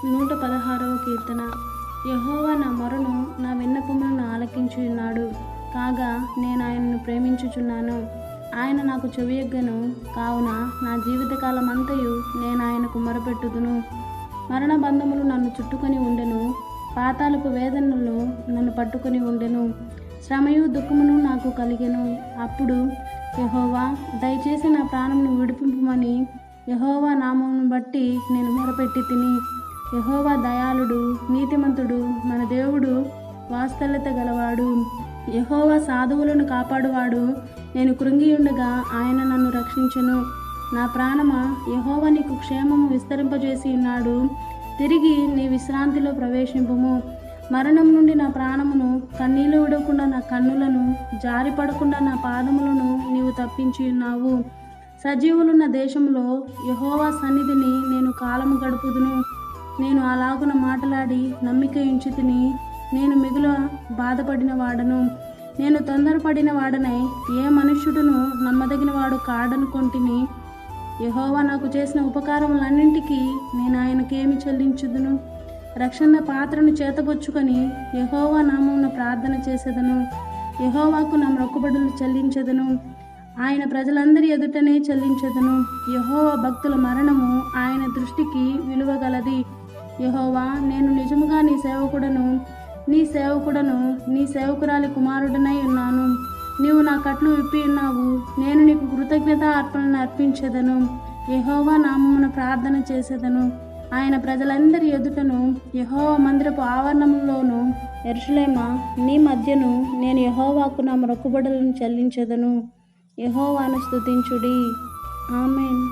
116వ కీర్తన. యెహోవా నా మొరను నా విన్నపములను ఆలకించి ఉన్నాడు. కాగా నేను ఆయనను ప్రేమించుచున్నాను. ఆయన నాకు చెవియొగ్గెను. కావున నా జీవితకాలమంతయు నేను ఆయనకు మొరపెట్టుదును. మరణ బంధములు నన్ను చుట్టుకొని ఉండెను. పాతాళపు వేదనలు నన్ను పట్టుకొని ఉండెను. శ్రమయు దుఃఖమును నాకు కలిగెను. అప్పుడు యెహోవా, దయచేసి నా ప్రాణమును విడిపింపుమని యెహోవా నామమును బట్టి నేను మొరపెట్టి తిని. యెహోవా దయాళుడు, నీతిమంతుడు, మన దేవుడు వాత్సల్యత గలవాడు. యెహోవా సాధువులను కాపాడువాడు. నేను కృంగియుండగా ఆయన నన్ను రక్షించెను. నా ప్రాణమా, యెహోవా నీకు క్షేమము విస్తరింపజేసి ఉన్నాడు. తిరిగి నీ విశ్రాంతిలో ప్రవేశింపుము. మరణం నుండి నా ప్రాణమును, కన్నీళ్లు విడవకుండా నా కన్నులను, జారిపడకుండా నా పాదములను నీవు తప్పించి ఉన్నావు. సజీవులున్న దేశంలో యెహోవా సన్నిధిని నేను కాలము గడుపుదును. నేను అలాగున మాటలాడి నమ్మిక ఉంచితిని. నేను మిగుల బాధపడిన వాడను. నేను తొందరపడిన వాడనై ఏ మనుష్యుడును నమ్మదగిన వాడు కాడనుకొంటిని. యెహోవా నాకు చేసిన ఉపకారములన్నింటికీ నేను ఆయనకేమి చెల్లించుదును? రక్షణ పాత్రను చేతబొచ్చుకొని యెహోవా నామమున ప్రార్థన చేసేదను. యెహోవాకు నా మొక్కుబడులు చెల్లించెదను. ఆయన ప్రజలందరి ఎదుటనే చెల్లించెదను. యెహోవా భక్తుల మరణము ఆయన దృష్టికి విలువగలది. యెహోవా, నేను నిజముగా నీ సేవకుడను, నీ సేవకురాలి కుమారుడనై ఉన్నాను. నీవు నా కట్లు విప్పి ఉన్నావు. నేను నీకు కృతజ్ఞత అర్పణను అర్పించెదను. యెహోవా నామమున ప్రార్థన చేసేదను. ఆయన ప్రజలందరి ఎదుటను, యెహోవా మందిరపు ఆవరణంలోను, యెరూషలేమా నీ మధ్యను నేను యెహోవాకు నా మొక్కుబడులను చెల్లించెదను. యెహోవాను స్తుతించుడి. ఆమేన్.